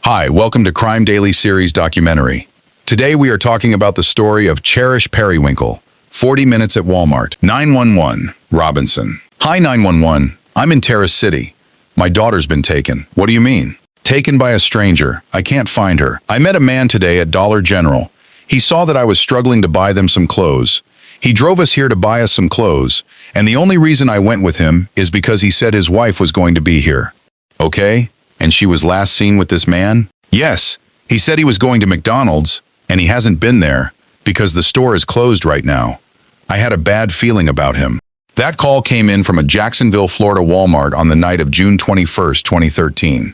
Hi, welcome to Crime Daily Series documentary. Today we are talking about the story of Cherish Periwinkle, 40 minutes at Walmart. 911, Robinson. Hi 911, I'm in Terrace City. My daughter's been taken. What do you mean? Taken by a stranger. I can't find her. I met a man today at Dollar General. He saw that I was struggling to buy them some clothes. He drove us here to buy us some clothes, and the only reason I went with him is because he said his wife was going to be here. Okay? And she was last seen with this man? Yes. He said he was going to McDonald's, and he hasn't been there, because the store is closed right now. I had a bad feeling about him. That call came in from a Jacksonville, Florida Walmart on the night of June 21st, 2013.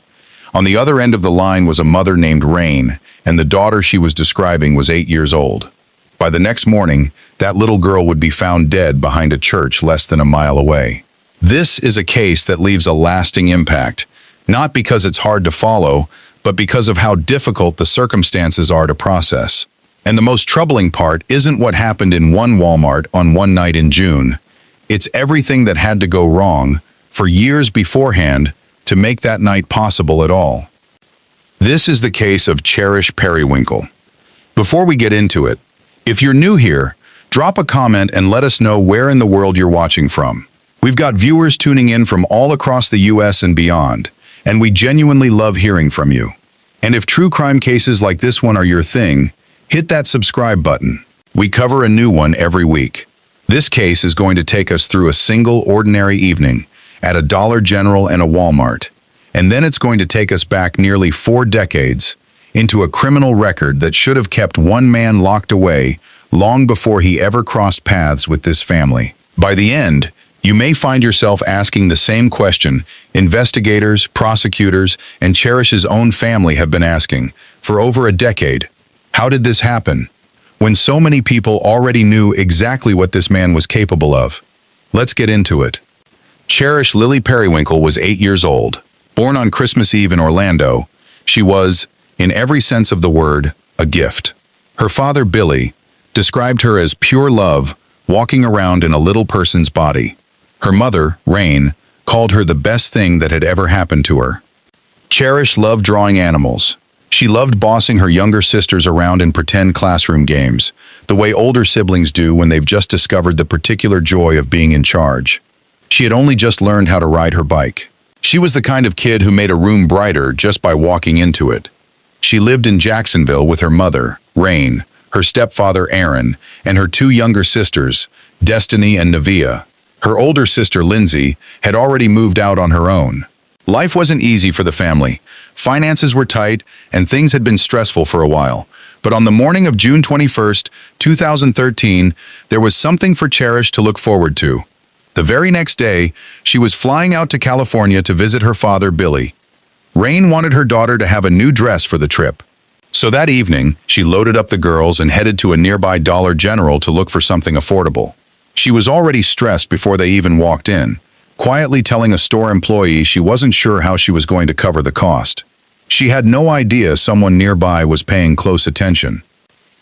On the other end of the line was a mother named Rain, and the daughter she was describing was 8 years old. By the next morning, that little girl would be found dead behind a church less than a mile away. This is a case that leaves a lasting impact, not because it's hard to follow, but because of how difficult the circumstances are to process. And the most troubling part isn't what happened in one Walmart on one night in June. It's everything that had to go wrong for years beforehand to make that night possible at all. This is the case of Cherish Periwinkle. Before we get into it, if you're new here, drop a comment and let us know where in the world you're watching from. We've got viewers tuning in from all across the US and beyond, and we genuinely love hearing from you. And if true crime cases like this one are your thing, hit that subscribe button. We cover a new one every week. This case is going to take us through a single ordinary evening at a Dollar General and a Walmart, and then it's going to take us back nearly 4 decades into a criminal record that should have kept one man locked away long before he ever crossed paths with this family. By the end, you may find yourself asking the same question investigators, prosecutors, and Cherish's own family have been asking for over a decade. How did this happen? When so many people already knew exactly what this man was capable of. Let's get into it. Cherish Lily Periwinkle was 8 years old. Born on Christmas Eve in Orlando, she was, in every sense of the word, a gift. Her father, Billy, described her as pure love, walking around in a little person's body. Her mother, Rain, called her the best thing that had ever happened to her. Cherish loved drawing animals. She loved bossing her younger sisters around in pretend classroom games, the way older siblings do when they've just discovered the particular joy of being in charge. She had only just learned how to ride her bike. She was the kind of kid who made a room brighter just by walking into it. She lived in Jacksonville with her mother, Rain, her stepfather, Aaron, and her 2 younger sisters, Destiny and Nevaeh. Her older sister, Lindsay, had already moved out on her own. Life wasn't easy for the family. Finances were tight, and things had been stressful for a while. But on the morning of June 21st, 2013, there was something for Cherish to look forward to. The very next day, she was flying out to California to visit her father, Billy. Rain wanted her daughter to have a new dress for the trip. So that evening, she loaded up the girls and headed to a nearby Dollar General to look for something affordable. She was already stressed before they even walked in, quietly telling a store employee she wasn't sure how she was going to cover the cost. She had no idea someone nearby was paying close attention.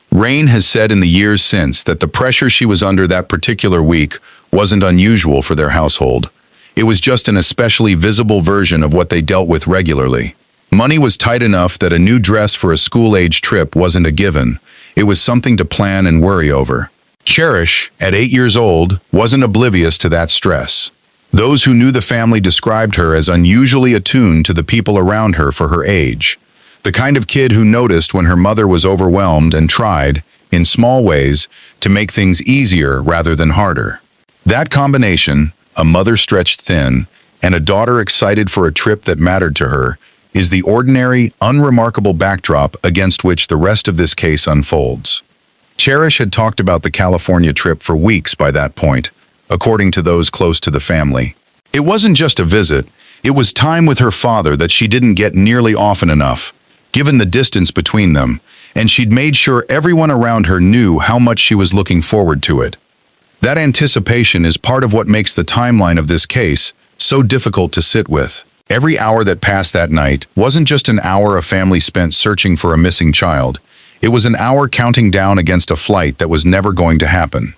Rain has said in the years since that the pressure she was under that particular week wasn't unusual for their household. It was just an especially visible version of what they dealt with regularly. Money was tight enough that a new dress for a school-age trip wasn't a given. It was something to plan and worry over. Cherish, at 8 years old, wasn't oblivious to that stress. Those who knew the family described her as unusually attuned to the people around her for her age. The kind of kid who noticed when her mother was overwhelmed and tried, in small ways, to make things easier rather than harder. That combination, a mother stretched thin, and a daughter excited for a trip that mattered to her, is the ordinary, unremarkable backdrop against which the rest of this case unfolds. Cherish had talked about the California trip for weeks by that point, according to those close to the family. It wasn't just a visit, it was time with her father that she didn't get nearly often enough, given the distance between them, and she'd made sure everyone around her knew how much she was looking forward to it. That anticipation is part of what makes the timeline of this case so difficult to sit with. Every hour that passed that night wasn't just an hour a family spent searching for a missing child. It was an hour counting down against a flight that was never going to happen.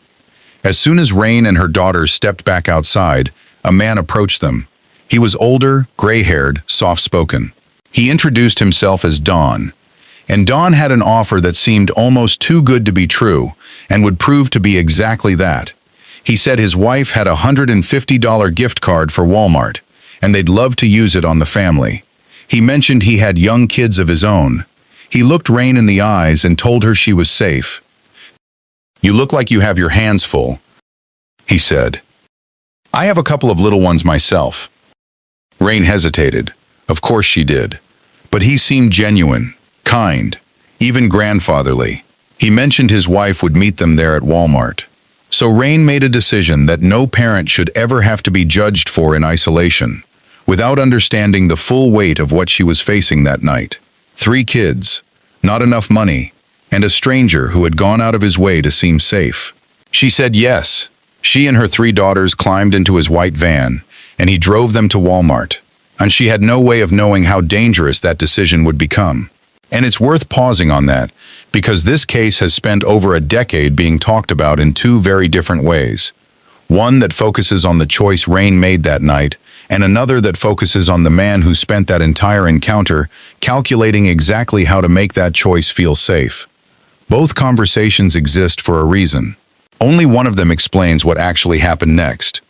As soon as Rain and her daughters stepped back outside, a man approached them. He was older, gray-haired, soft-spoken. He introduced himself as Don, and Don had an offer that seemed almost too good to be true and would prove to be exactly that. He said his wife had a $150 gift card for Walmart, and they'd love to use it on the family. He mentioned he had young kids of his own. He looked Rain in the eyes and told her she was safe. "You look like you have your hands full," he said. "I have a couple of little ones myself." Rain hesitated. Of course she did. But he seemed genuine, kind, even grandfatherly. He mentioned his wife would meet them there at Walmart. So Rain made a decision that no parent should ever have to be judged for in isolation, without understanding the full weight of what she was facing that night. 3 kids, not enough money, and a stranger who had gone out of his way to seem safe. She said yes. She and her 3 daughters climbed into his white van, and he drove them to Walmart. And she had no way of knowing how dangerous that decision would become. And it's worth pausing on that, because this case has spent over a decade being talked about in 2 very different ways. One that focuses on the choice Rain made that night, and another that focuses on the man who spent that entire encounter calculating exactly how to make that choice feel safe. Both conversations exist for a reason. Only one of them explains what actually happened next.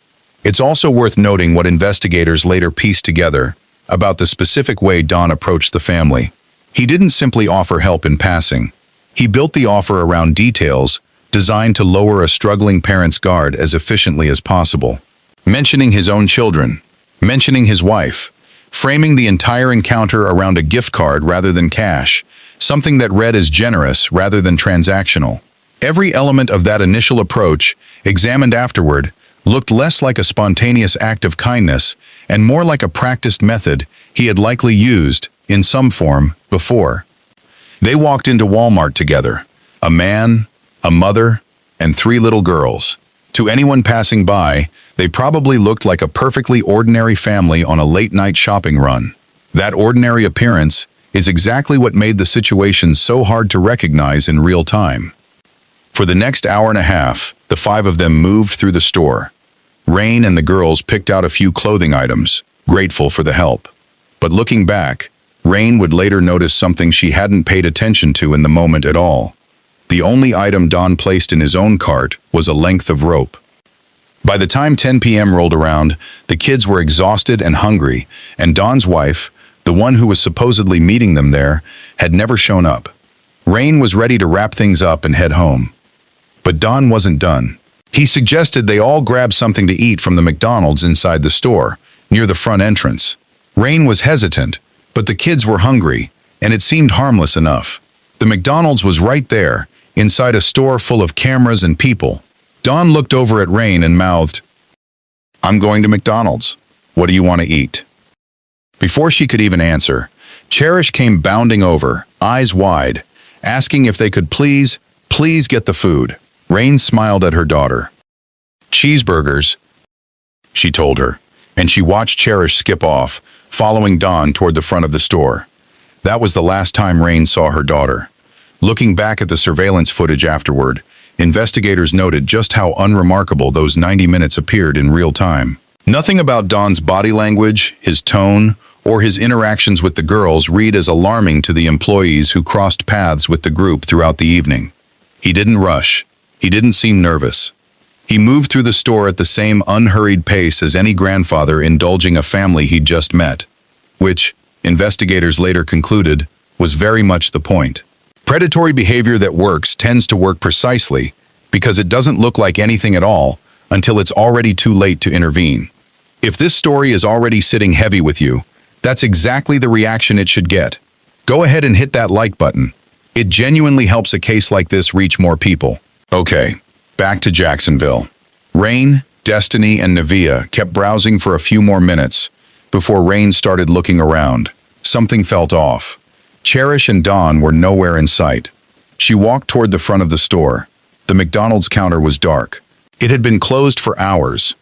It's also worth noting what investigators later pieced together about the specific way Don approached the family. He didn't simply offer help in passing. He built the offer around details designed to lower a struggling parent's guard as efficiently as possible. Mentioning his own children, mentioning his wife, framing the entire encounter around a gift card rather than cash, something that read as generous rather than transactional. Every element of that initial approach, examined afterward, looked less like a spontaneous act of kindness and more like a practiced method he had likely used, in some form, before. They walked into Walmart together, a man, a mother, and 3 little girls. To anyone passing by, they probably looked like a perfectly ordinary family on a late-night shopping run. That ordinary appearance is exactly what made the situation so hard to recognize in real time. For the next hour and a half, the 5 of them moved through the store. Rain and the girls picked out a few clothing items, grateful for the help. But looking back, Rain would later notice something she hadn't paid attention to in the moment at all. The only item Don placed in his own cart was a length of rope. By the time 10 p.m. rolled around, the kids were exhausted and hungry, and Don's wife, the one who was supposedly meeting them there, had never shown up. Rain was ready to wrap things up and head home. But Don wasn't done. He suggested they all grab something to eat from the McDonald's inside the store, near the front entrance. Rain was hesitant, but the kids were hungry, and it seemed harmless enough. The McDonald's was right there, inside a store full of cameras and people. Don looked over at Rain and mouthed, "I'm going to McDonald's. What do you want to eat?" Before she could even answer, Cherish came bounding over, eyes wide, asking if they could please get the food. Rain smiled at her daughter. "Cheeseburgers," she told her, and she watched Cherish skip off, following Don toward the front of the store. That was the last time Rain saw her daughter. Looking back at the surveillance footage afterward, investigators noted just how unremarkable those 90 minutes appeared in real time. Nothing about Don's body language, his tone, or his interactions with the girls read as alarming to the employees who crossed paths with the group throughout the evening. He didn't rush. He didn't seem nervous. He moved through the store at the same unhurried pace as any grandfather indulging a family he'd just met, which, investigators later concluded, was very much the point. Predatory behavior that works tends to work precisely because it doesn't look like anything at all until it's already too late to intervene. If this story is already sitting heavy with you, that's exactly the reaction it should get. Go ahead and hit that like button. It genuinely helps a case like this reach more people. Okay, back to Jacksonville. Rain, Destiny, and Nevaeh kept browsing for a few more minutes before Rain started looking around. Something felt off. Cherish and Don were nowhere in sight. She walked toward the front of the store. The McDonald's counter was dark. It had been closed for hours.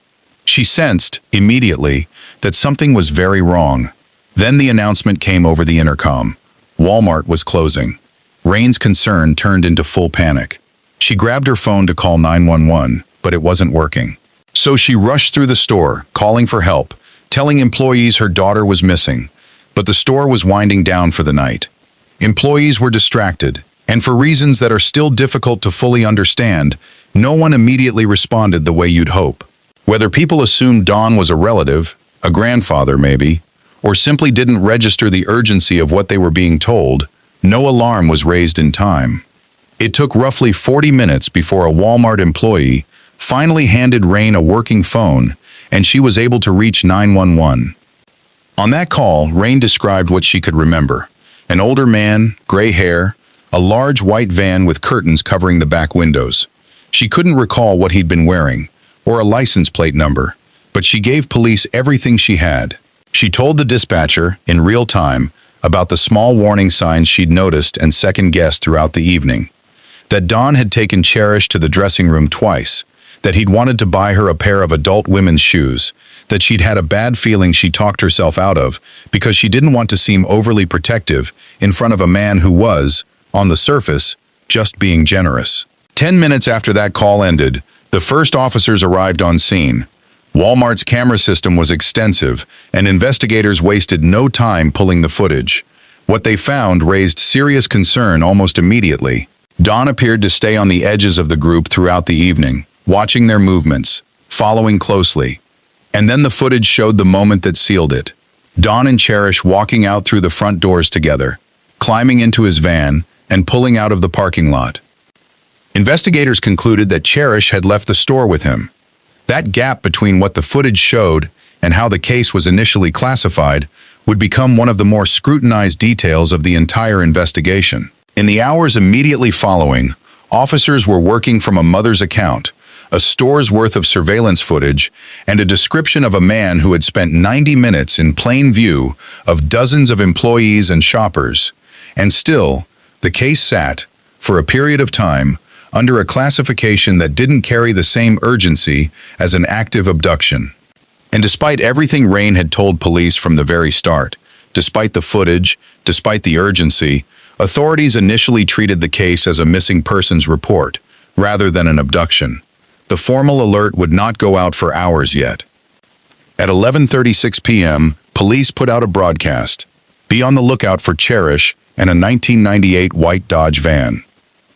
She sensed, immediately, that something was very wrong. Then the announcement came over the intercom. Walmart was closing. Rain's concern turned into full panic. She grabbed her phone to call 911, but it wasn't working. So she rushed through the store, calling for help, telling employees her daughter was missing. But the store was winding down for the night. Employees were distracted, and for reasons that are still difficult to fully understand, no one immediately responded the way you'd hope. Whether people assumed Don was a relative, a grandfather maybe, or simply didn't register the urgency of what they were being told, no alarm was raised in time. It took roughly 40 minutes before a Walmart employee finally handed Rain a working phone, and she was able to reach 911. On that call, Rain described what she could remember. An older man, gray hair, a large white van with curtains covering the back windows. She couldn't recall what he'd been wearing, or a license plate number, but she gave police everything she had. She told the dispatcher, in real time, about the small warning signs she'd noticed and second-guessed throughout the evening. That Don had taken Cherish to the dressing room twice, that he'd wanted to buy her a pair of adult women's shoes, that she'd had a bad feeling she talked herself out of because she didn't want to seem overly protective in front of a man who was, on the surface, just being generous. 10 minutes after that call ended, the first officers arrived on scene. Walmart's camera system was extensive, and investigators wasted no time pulling the footage. What they found raised serious concern almost immediately. Don appeared to stay on the edges of the group throughout the evening, watching their movements, following closely. And then the footage showed the moment that sealed it. Don and Cherish walking out through the front doors together, climbing into his van, and pulling out of the parking lot. Investigators concluded that Cherish had left the store with him. That gap between what the footage showed and how the case was initially classified would become one of the more scrutinized details of the entire investigation. In the hours immediately following, officers were working from a mother's account, a store's worth of surveillance footage, and a description of a man who had spent 90 minutes in plain view of dozens of employees and shoppers. And still, the case sat, for a period of time, under a classification that didn't carry the same urgency as an active abduction. And despite everything Rain had told police from the very start, despite the footage, despite the urgency, authorities initially treated the case as a missing persons report, rather than an abduction. The formal alert would not go out for hours yet. At 11:36 p.m., police put out a broadcast. Be on the lookout for Cherish and a 1998 white Dodge van.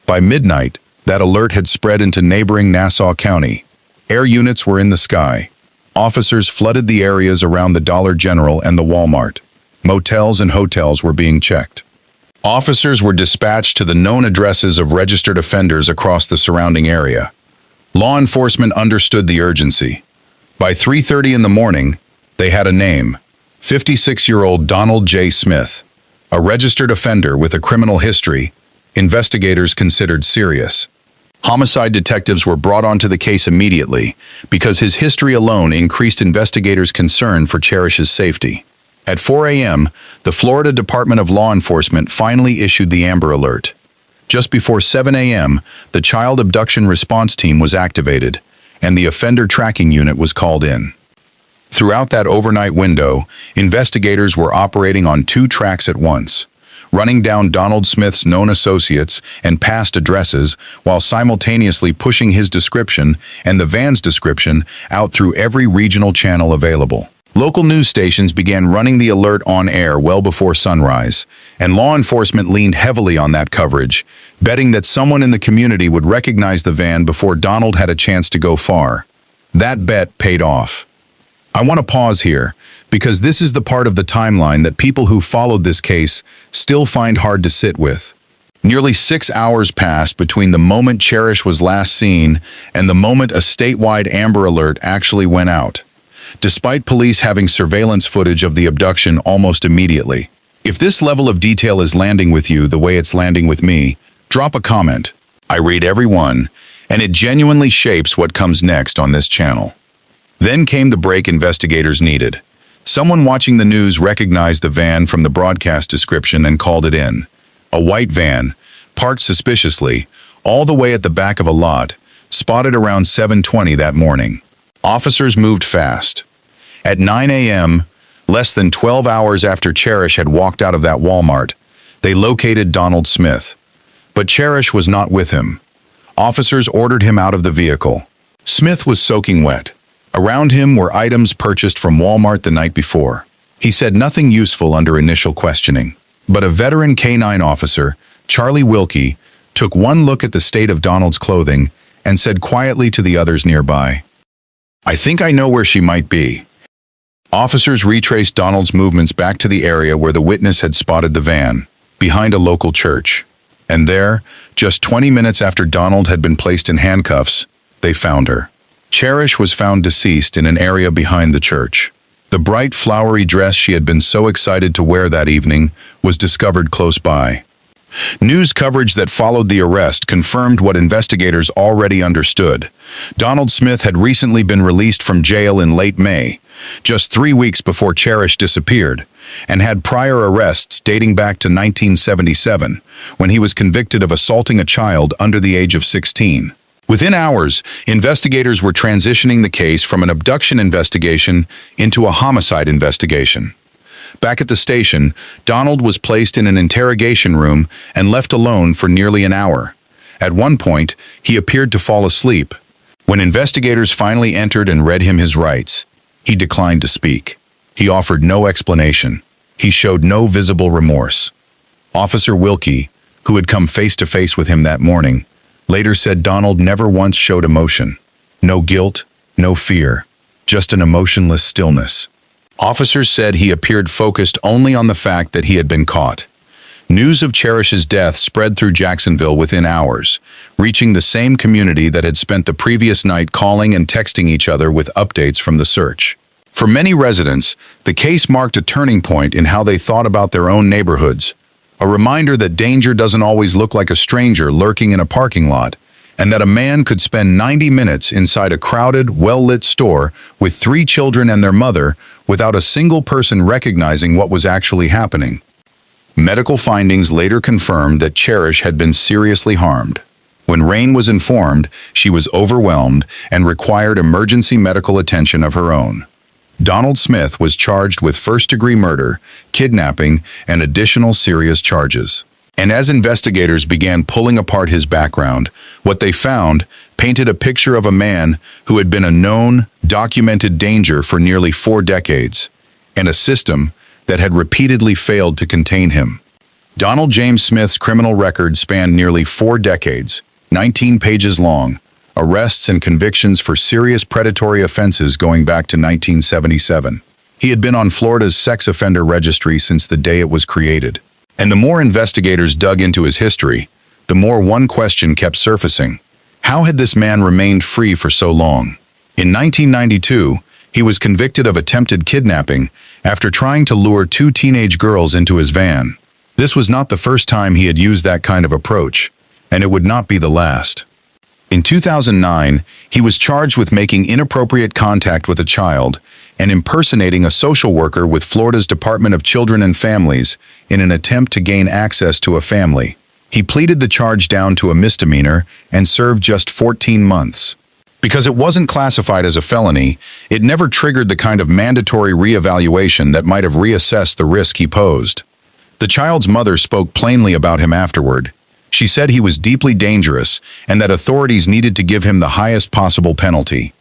By midnight, that alert had spread into neighboring Nassau County. Air units were in the sky. Officers flooded the areas around the Dollar General and the Walmart. Motels and hotels were being checked. Officers were dispatched to the known addresses of registered offenders across the surrounding area. Law enforcement understood the urgency. By 3:30 in the morning, they had a name: 56-year-old Donald J. Smith, a registered offender with a criminal history investigators considered serious. Homicide detectives were brought onto the case immediately because his history alone increased investigators' concern for Cherish's safety. At 4 a.m., the Florida Department of Law Enforcement finally issued the Amber Alert. Just before 7 a.m., the Child Abduction Response Team was activated, and the Offender Tracking Unit was called in. Throughout that overnight window, investigators were operating on two tracks at once, running down Donald Smith's known associates and past addresses while simultaneously pushing his description and the van's description out through every regional channel available. Local news stations began running the alert on air well before sunrise, and law enforcement leaned heavily on that coverage, betting that someone in the community would recognize the van before Donald had a chance to go far. That bet paid off. I want to pause here, because this is the part of the timeline that people who followed this case still find hard to sit with. Nearly 6 hours passed between the moment Cherish was last seen and the moment a statewide Amber Alert actually went out, despite police having surveillance footage of the abduction almost immediately. If this level of detail is landing with you the way it's landing with me, drop a comment. I read every one, and it genuinely shapes what comes next on this channel. Then came the break investigators needed. Someone watching the news recognized the van from the broadcast description and called it in. A white van, parked suspiciously, all the way at the back of a lot, spotted around 7:20 that morning. Officers moved fast. At 9 a.m., less than 12 hours after Cherish had walked out of that Walmart, they located Donald Smith. But Cherish was not with him. Officers ordered him out of the vehicle. Smith was soaking wet. Around him were items purchased from Walmart the night before. He said nothing useful under initial questioning. But a veteran K-9 officer, Charlie Wilkie, took one look at the state of Donald's clothing and said quietly to the others nearby, "I think I know where she might be." Officers retraced Donald's movements back to the area where the witness had spotted the van, behind a local church. And there, just 20 minutes after Donald had been placed in handcuffs, they found her. Cherish was found deceased in an area behind the church. The bright, flowery dress she had been so excited to wear that evening was discovered close by. News coverage that followed the arrest confirmed what investigators already understood. Donald Smith had recently been released from jail in late May, just 3 weeks before Cherish disappeared, and had prior arrests dating back to 1977, when he was convicted of assaulting a child under the age of 16. Within hours, investigators were transitioning the case from an abduction investigation into a homicide investigation. Back at the station, Donald was placed in an interrogation room and left alone for nearly an hour. At one point, he appeared to fall asleep. When investigators finally entered and read him his rights, he declined to speak. He offered no explanation. He showed no visible remorse. Officer Wilkie, who had come face to face with him that morning, later said Donald never once showed emotion. No guilt, no fear, just an emotionless stillness. Officers said he appeared focused only on the fact that he had been caught. News of Cherish's death spread through Jacksonville within hours, reaching the same community that had spent the previous night calling and texting each other with updates from the search. For many residents, the case marked a turning point in how they thought about their own neighborhoods, a reminder that danger doesn't always look like a stranger lurking in a parking lot, and that a man could spend 90 minutes inside a crowded, well-lit store with 3 children and their mother without a single person recognizing what was actually happening. Medical findings later confirmed that Cherish had been seriously harmed. When Rain was informed, she was overwhelmed and required emergency medical attention of her own. Donald Smith was charged with first-degree murder, kidnapping, and additional serious charges. And as investigators began pulling apart his background, what they found painted a picture of a man who had been a known, documented danger for nearly 4 decades, and a system that had repeatedly failed to contain him. Donald James Smith's criminal record spanned nearly 4 decades, 19 pages long, arrests and convictions for serious predatory offenses going back to 1977. He had been on Florida's sex offender registry since the day it was created. And the more investigators dug into his history, the more one question kept surfacing. How had this man remained free for so long? In 1992, he was convicted of attempted kidnapping after trying to lure 2 teenage girls into his van. This was not the first time he had used that kind of approach, and it would not be the last. In 2009, he was charged with making inappropriate contact with a child and impersonating a social worker with Florida's Department of Children and Families in an attempt to gain access to a family. He pleaded the charge down to a misdemeanor and served just 14 months. Because it wasn't classified as a felony, it never triggered the kind of mandatory reevaluation that might have reassessed the risk he posed. The child's mother spoke plainly about him afterward. She said he was deeply dangerous and that authorities needed to give him the highest possible penalty.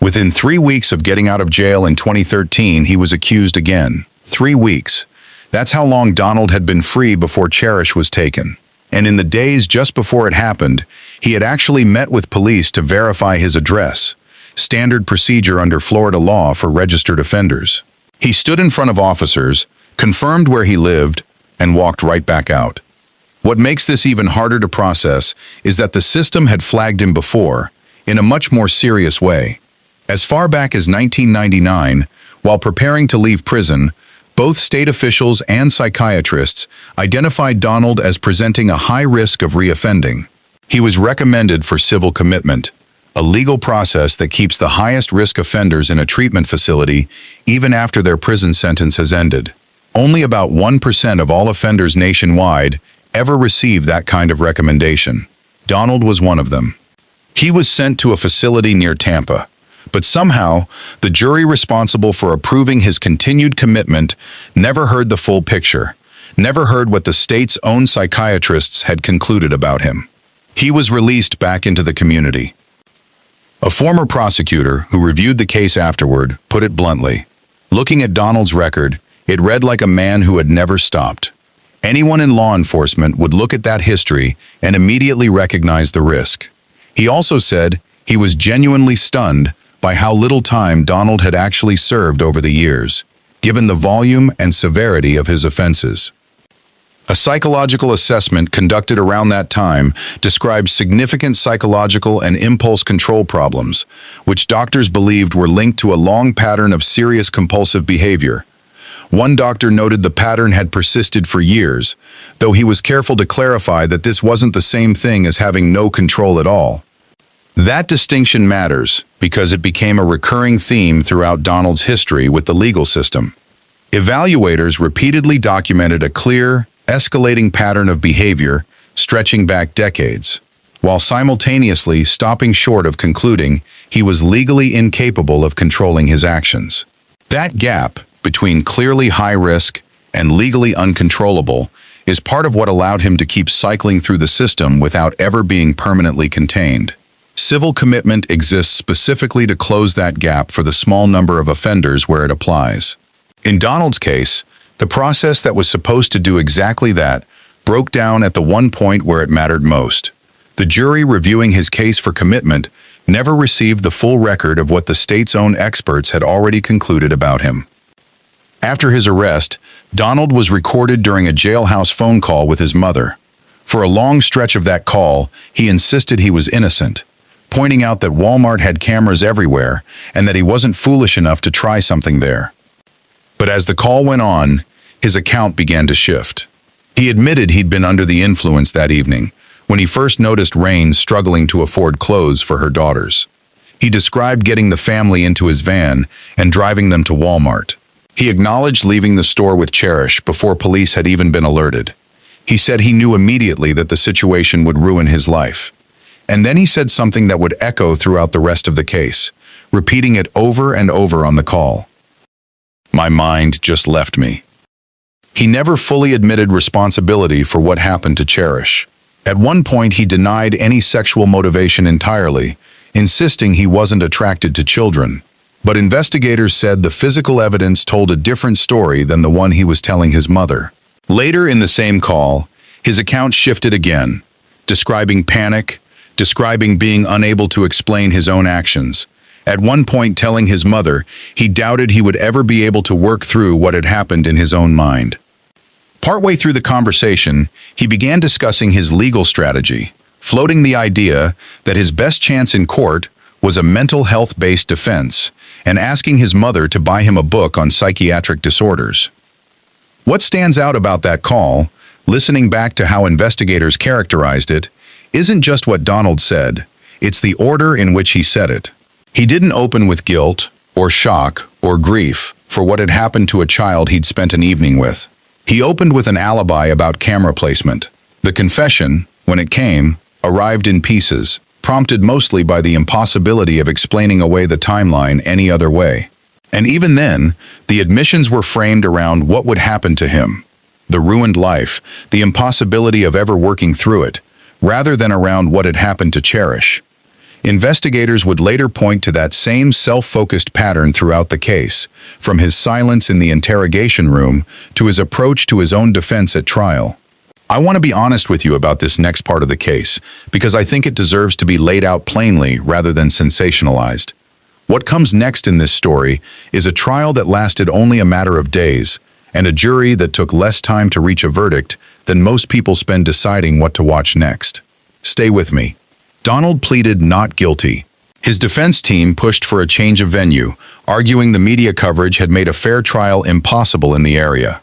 Within 3 weeks of getting out of jail in 2013, he was accused again. 3 weeks. That's how long Donald had been free before Cherish was taken. And in the days just before it happened, he had actually met with police to verify his address, standard procedure under Florida law for registered offenders. He stood in front of officers, confirmed where he lived, and walked right back out. What makes this even harder to process is that the system had flagged him before, in a much more serious way. As far back as 1999, while preparing to leave prison, both state officials and psychiatrists identified Donald as presenting a high risk of reoffending. He was recommended for civil commitment, a legal process that keeps the highest risk offenders in a treatment facility even after their prison sentence has ended. Only about 1% of all offenders nationwide ever receive that kind of recommendation. Donald was one of them. He was sent to a facility near Tampa, but somehow the jury responsible for approving his continued commitment never heard the full picture, never heard what the state's own psychiatrists had concluded about him. He was released back into the community. A former prosecutor who reviewed the case afterward put it bluntly, Looking at Donald's record, it read like a man who had never stopped. Anyone in law enforcement would look at that history and immediately recognize the risk. He also said he was genuinely stunned by how little time Donald had actually served over the years, given the volume and severity of his offenses. A psychological assessment conducted around that time described significant psychological and impulse control problems, which doctors believed were linked to a long pattern of serious compulsive behavior. One doctor noted the pattern had persisted for years, though he was careful to clarify that this wasn't the same thing as having no control at all. That distinction matters because it became a recurring theme throughout Donald's history with the legal system. Evaluators repeatedly documented a clear, escalating pattern of behavior stretching back decades, while simultaneously stopping short of concluding he was legally incapable of controlling his actions. That gap between clearly high risk and legally uncontrollable is part of what allowed him to keep cycling through the system without ever being permanently contained. Civil commitment exists specifically to close that gap for the small number of offenders where it applies. In Donald's case, the process that was supposed to do exactly that broke down at the one point where it mattered most. The jury reviewing his case for commitment never received the full record of what the state's own experts had already concluded about him. After his arrest, Donald was recorded during a jailhouse phone call with his mother. For a long stretch of that call, he insisted he was innocent, pointing out that Walmart had cameras everywhere and that he wasn't foolish enough to try something there. But as the call went on, his account began to shift. He admitted he'd been under the influence that evening, when he first noticed Rain struggling to afford clothes for her daughters. He described getting the family into his van and driving them to Walmart. He acknowledged leaving the store with Cherish before police had even been alerted. He said he knew immediately that the situation would ruin his life. And then he said something that would echo throughout the rest of the case, repeating it over and over on the call. My mind just left me. He never fully admitted responsibility for what happened to Cherish. At one point, he denied any sexual motivation entirely, insisting he wasn't attracted to children. But investigators said the physical evidence told a different story than the one he was telling his mother. Later in the same call, his account shifted again, describing panic, describing being unable to explain his own actions. At one point telling his mother he doubted he would ever be able to work through what had happened in his own mind. Partway through the conversation, he began discussing his legal strategy, floating the idea that his best chance in court was a mental health-based defense, and asking his mother to buy him a book on psychiatric disorders. What stands out about that call, listening back to how investigators characterized it, isn't just what Donald said, it's the order in which he said it. He didn't open with guilt, or shock, or grief for what had happened to a child he'd spent an evening with. He opened with an alibi about camera placement. The confession, when it came, arrived in pieces, prompted mostly by the impossibility of explaining away the timeline any other way. And even then, the admissions were framed around what would happen to him, the ruined life, the impossibility of ever working through it, rather than around what had happened to Cherish. Investigators would later point to that same self-focused pattern throughout the case, from his silence in the interrogation room to his approach to his own defense at trial. I want to be honest with you about this next part of the case, because I think it deserves to be laid out plainly rather than sensationalized. What comes next in this story is a trial that lasted only a matter of days, and a jury that took less time to reach a verdict than most people spend deciding what to watch next. Stay with me. Donald pleaded not guilty. His defense team pushed for a change of venue, arguing the media coverage had made a fair trial impossible in the area.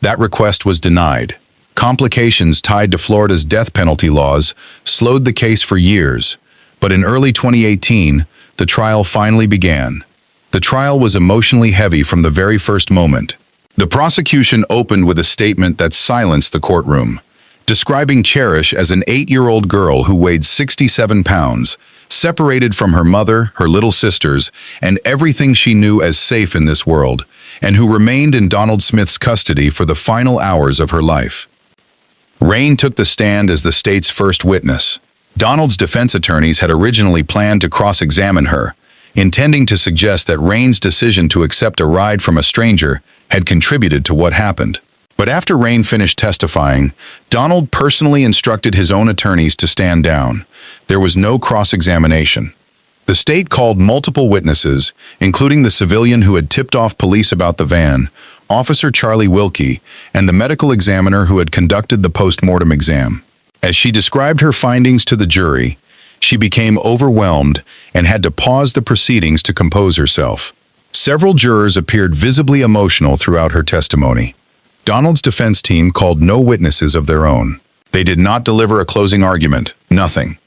That request was denied. Complications tied to Florida's death penalty laws slowed the case for years, but in early 2018, the trial finally began. The trial was emotionally heavy from the very first moment. The prosecution opened with a statement that silenced the courtroom, describing Cherish as an 8-year-old girl who weighed 67 pounds, separated from her mother, her little sisters, and everything she knew as safe in this world, and who remained in Donald Smith's custody for the final hours of her life. Rain took the stand as the state's first witness. Donald's defense attorneys had originally planned to cross-examine her, intending to suggest that Rain's decision to accept a ride from a stranger had contributed to what happened. But after Rain finished testifying, Donald personally instructed his own attorneys to stand down. There was no cross-examination. The state called multiple witnesses, including the civilian who had tipped off police about the van, Officer Charlie Wilkie, and the medical examiner who had conducted the post-mortem exam. As she described her findings to the jury, she became overwhelmed and had to pause the proceedings to compose herself. Several jurors appeared visibly emotional throughout her testimony. Donald's defense team called no witnesses of their own. They did not deliver a closing argument, nothing.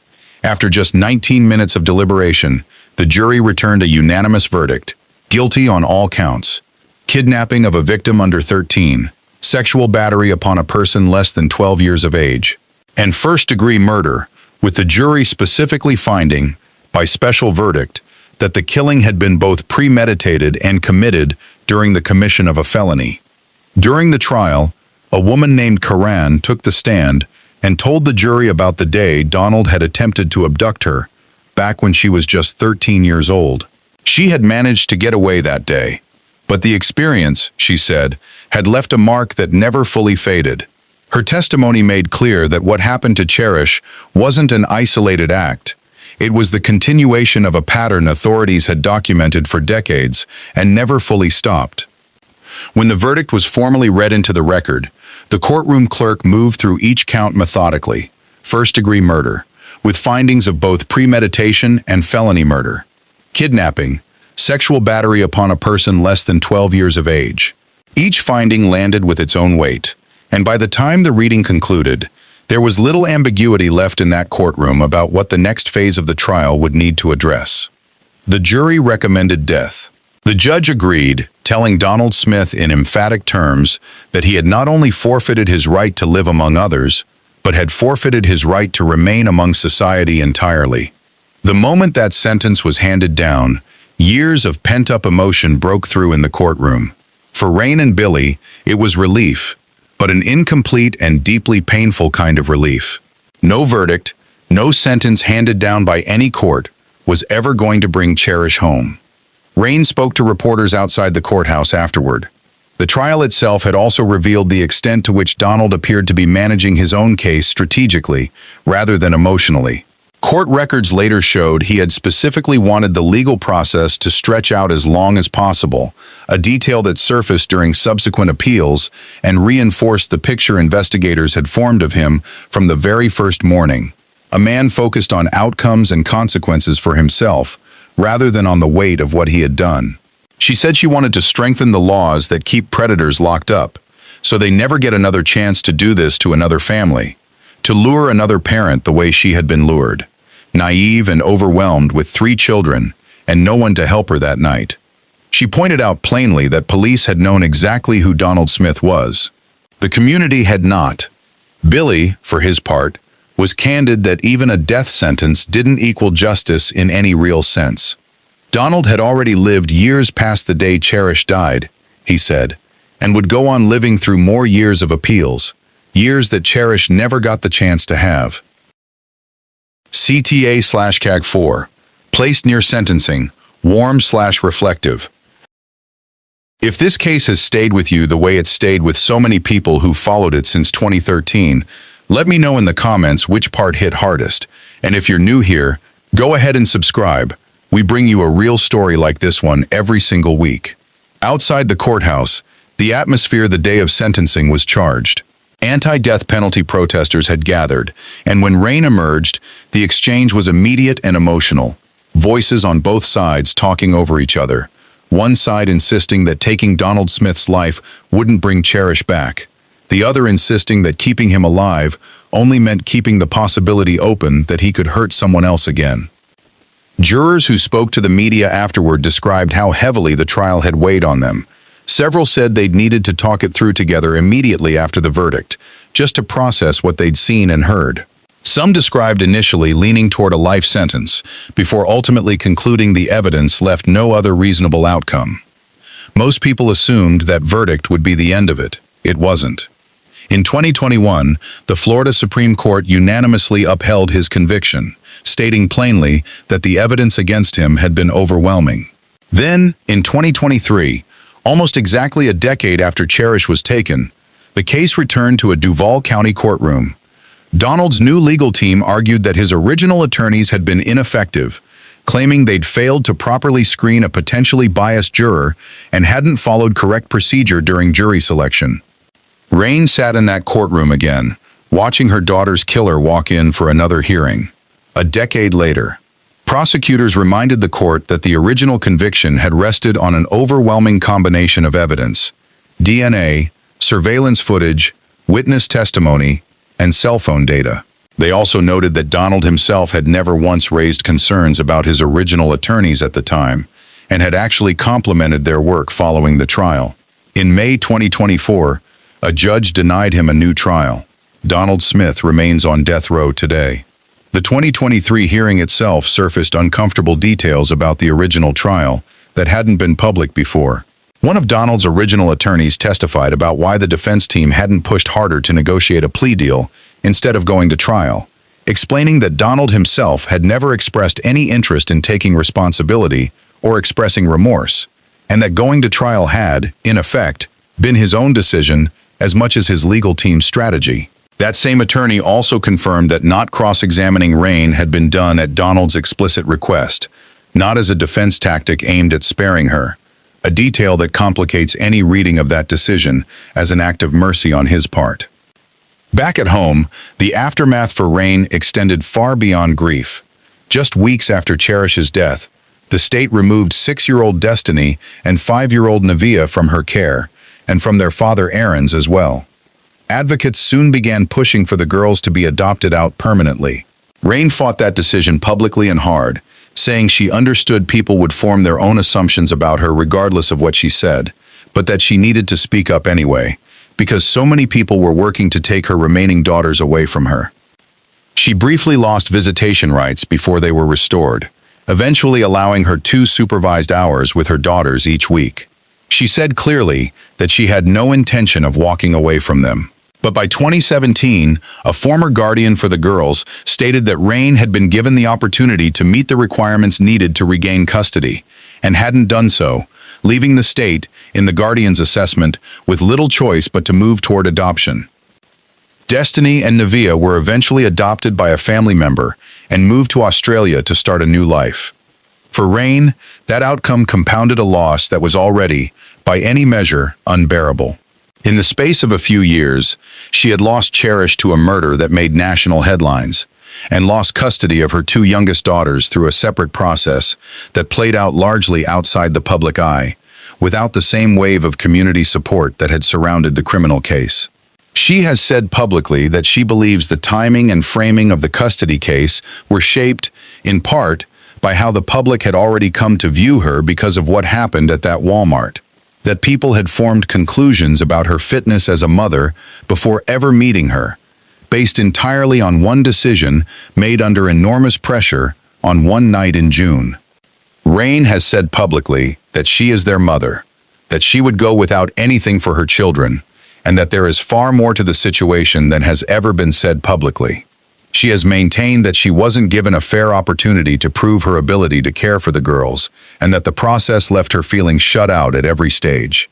After just 19 minutes of deliberation, the jury returned a unanimous verdict, guilty on all counts. Kidnapping of a victim under 13, sexual battery upon a person less than 12 years of age, and first-degree murder, with the jury specifically finding, by special verdict, that the killing had been both premeditated and committed during the commission of a felony. During the trial, a woman named Karan took the stand and told the jury about the day Donald had attempted to abduct her, back when she was just 13 years old. She had managed to get away that day, but the experience, she said, had left a mark that never fully faded. Her testimony made clear that what happened to Cherish wasn't an isolated act. It was the continuation of a pattern authorities had documented for decades and never fully stopped. When the verdict was formally read into the record, the courtroom clerk moved through each count methodically, first-degree murder, with findings of both premeditation and felony murder, kidnapping, sexual battery upon a person less than 12 years of age. Each finding landed with its own weight, and by the time the reading concluded, there was little ambiguity left in that courtroom about what the next phase of the trial would need to address. The jury recommended death. The judge agreed, telling Donald Smith in emphatic terms that he had not only forfeited his right to live among others, but had forfeited his right to remain among society entirely. The moment that sentence was handed down, years of pent-up emotion broke through in the courtroom. For Rain and Billy, it was relief, but an incomplete and deeply painful kind of relief. No verdict, no sentence handed down by any court was ever going to bring Cherish home. Rain spoke to reporters outside the courthouse afterward. The trial itself had also revealed the extent to which Donald appeared to be managing his own case strategically, rather than emotionally. Court records later showed he had specifically wanted the legal process to stretch out as long as possible, a detail that surfaced during subsequent appeals and reinforced the picture investigators had formed of him from the very first morning. A man focused on outcomes and consequences for himself, rather than on the weight of what he had done. She said she wanted to strengthen the laws that keep predators locked up, so they never get another chance to do this to another family, to lure another parent the way she had been lured, naive and overwhelmed with 3 children and no one to help her that night. She pointed out plainly that police had known exactly who Donald Smith was. The community had not. Billy, for his part, was candid that even a death sentence didn't equal justice in any real sense. Donald had already lived years past the day Cherish died, he said, and would go on living through more years of appeals, years that Cherish never got the chance to have. CTA/CAG 4, placed near sentencing, warm/reflective. If this case has stayed with you the way it stayed with so many people who followed it since 2013, let me know in the comments which part hit hardest. And if you're new here, go ahead and subscribe. We bring you a real story like this one every single week. Outside the courthouse, the atmosphere the day of sentencing was charged. Anti-death penalty protesters had gathered, and when Rain emerged, the exchange was immediate and emotional. Voices on both sides talking over each other. One side insisting that taking Donald Smith's life wouldn't bring Cherish back. The other insisting that keeping him alive only meant keeping the possibility open that he could hurt someone else again. Jurors who spoke to the media afterward described how heavily the trial had weighed on them. Several said they'd needed to talk it through together immediately after the verdict, just to process what they'd seen and heard. Some described initially leaning toward a life sentence, before ultimately concluding the evidence left no other reasonable outcome. Most people assumed that verdict would be the end of it. It wasn't. In 2021, the Florida Supreme Court unanimously upheld his conviction, stating plainly that the evidence against him had been overwhelming. Then, in 2023, almost exactly a decade after Cherish was taken, the case returned to a Duval County courtroom. Donald's new legal team argued that his original attorneys had been ineffective, claiming they'd failed to properly screen a potentially biased juror and hadn't followed correct procedure during jury selection. Rain sat in that courtroom again, watching her daughter's killer walk in for another hearing. A decade later, prosecutors reminded the court that the original conviction had rested on an overwhelming combination of evidence: DNA, surveillance footage, witness testimony, and cell phone data. They also noted that Donald himself had never once raised concerns about his original attorneys at the time, and had actually complimented their work following the trial. In May 2024, a judge denied him a new trial. Donald Smith remains on death row today. The 2023 hearing itself surfaced uncomfortable details about the original trial that hadn't been public before. One of Donald's original attorneys testified about why the defense team hadn't pushed harder to negotiate a plea deal instead of going to trial, explaining that Donald himself had never expressed any interest in taking responsibility or expressing remorse, and that going to trial had, in effect, been his own decision as much as his legal team's strategy. That same attorney also confirmed that not cross-examining Rain had been done at Donald's explicit request, not as a defense tactic aimed at sparing her, a detail that complicates any reading of that decision as an act of mercy on his part. Back at home, the aftermath for Rain extended far beyond grief. Just weeks after Cherish's death, the state removed 6-year-old Destiny and 5-year-old Nevia from her care, and from their father Aaron's as well. Advocates soon began pushing for the girls to be adopted out permanently. Rain fought that decision publicly and hard, saying she understood people would form their own assumptions about her regardless of what she said, but that she needed to speak up anyway, because so many people were working to take her remaining daughters away from her. She briefly lost visitation rights before they were restored, eventually allowing her 2 supervised hours with her daughters each week. She said clearly that she had no intention of walking away from them. But by 2017, a former guardian for the girls stated that Rain had been given the opportunity to meet the requirements needed to regain custody, and hadn't done so, leaving the state, in the guardian's assessment, with little choice but to move toward adoption. Destiny and Nevia were eventually adopted by a family member and moved to Australia to start a new life. For Rain, that outcome compounded a loss that was already, by any measure, unbearable. In the space of a few years, she had lost Cherish to a murder that made national headlines, and lost custody of her 2 youngest daughters through a separate process that played out largely outside the public eye, without the same wave of community support that had surrounded the criminal case. She has said publicly that she believes the timing and framing of the custody case were shaped, in part, by how the public had already come to view her because of what happened at that Walmart. That people had formed conclusions about her fitness as a mother before ever meeting her, based entirely on one decision made under enormous pressure on one night in June. Rain has said publicly that she is their mother, that she would go without anything for her children, and that there is far more to the situation than has ever been said publicly. She has maintained that she wasn't given a fair opportunity to prove her ability to care for the girls, and that the process left her feeling shut out at every stage.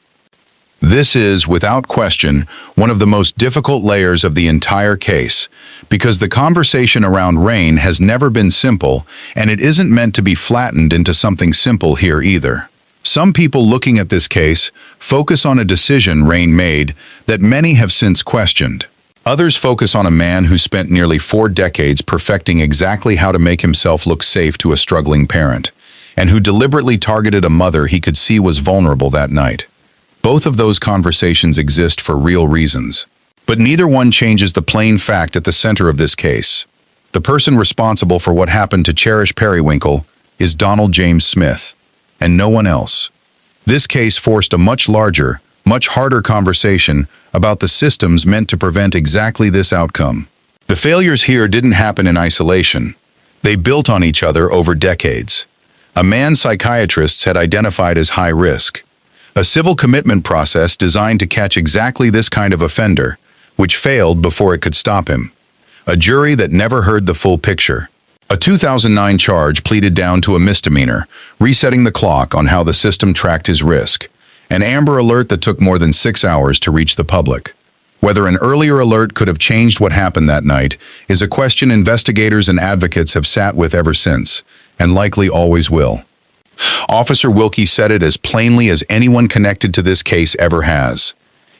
This is, without question, one of the most difficult layers of the entire case, because the conversation around Rain has never been simple, and it isn't meant to be flattened into something simple here either. Some people looking at this case focus on a decision Rain made that many have since questioned. Others focus on a man who spent nearly 4 decades perfecting exactly how to make himself look safe to a struggling parent, and who deliberately targeted a mother he could see was vulnerable that night. Both of those conversations exist for real reasons, but neither one changes the plain fact at the center of this case. The person responsible for what happened to Cherish Periwinkle is Donald James Smith, and no one else. This case forced a much larger, much harder conversation about the systems meant to prevent exactly this outcome. The failures here didn't happen in isolation. They built on each other over decades. A man psychiatrists had identified as high risk. A civil commitment process designed to catch exactly this kind of offender, which failed before it could stop him. A jury that never heard the full picture. A 2009 charge pleaded down to a misdemeanor, resetting the clock on how the system tracked his risk. An Amber Alert that took more than 6 hours to reach the public. Whether an earlier alert could have changed what happened that night is a question investigators and advocates have sat with ever since, and likely always will. Officer Wilkie said it as plainly as anyone connected to this case ever has.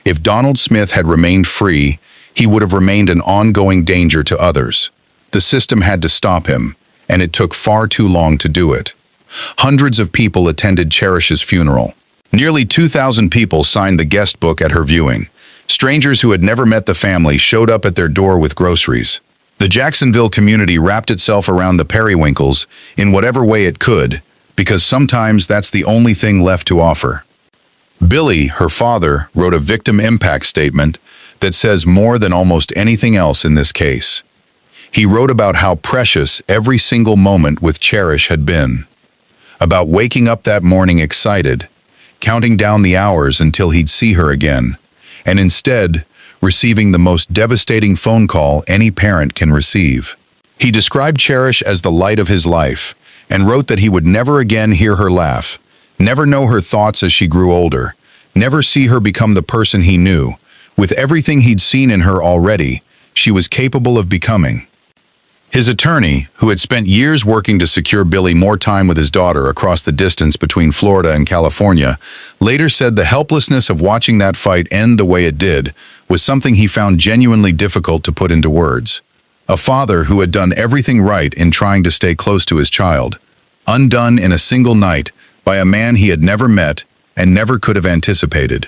If Donald Smith had remained free, he would have remained an ongoing danger to others. The system had to stop him, and it took far too long to do it. Hundreds of people attended Cherish's funeral. Nearly 2,000 people signed the guest book at her viewing. Strangers who had never met the family showed up at their door with groceries. The Jacksonville community wrapped itself around the Periwinkles in whatever way it could, because sometimes that's the only thing left to offer. Billy, her father, wrote a victim impact statement that says more than almost anything else in this case. He wrote about how precious every single moment with Cherish had been. About waking up that morning excited, counting down the hours until he'd see her again, and instead, receiving the most devastating phone call any parent can receive. He described Cherish as the light of his life, and wrote that he would never again hear her laugh, never know her thoughts as she grew older, never see her become the person he knew. With everything he'd seen in her already, she was capable of becoming. His attorney, who had spent years working to secure Billy more time with his daughter across the distance between Florida and California, later said the helplessness of watching that fight end the way it did was something he found genuinely difficult to put into words. A father who had done everything right in trying to stay close to his child, undone in a single night by a man he had never met and never could have anticipated.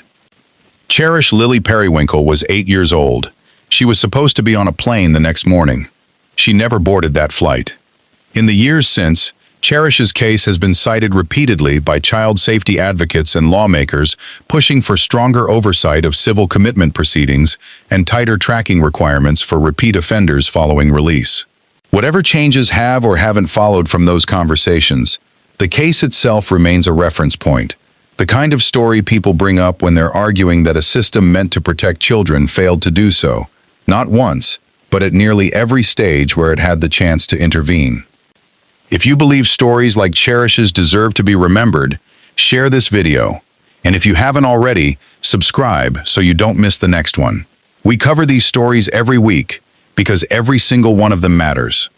Cherish Lily Periwinkle was 8 years old. She was supposed to be on a plane the next morning. She never boarded that flight. In the years since, Cherish's case has been cited repeatedly by child safety advocates and lawmakers pushing for stronger oversight of civil commitment proceedings and tighter tracking requirements for repeat offenders following release. Whatever changes have or haven't followed from those conversations, the case itself remains a reference point. The kind of story people bring up when they're arguing that a system meant to protect children failed to do so, not once, but at nearly every stage where it had the chance to intervene. If you believe stories like Cherish's deserve to be remembered, share this video. And if you haven't already, subscribe so you don't miss the next one. We cover these stories every week because every single one of them matters.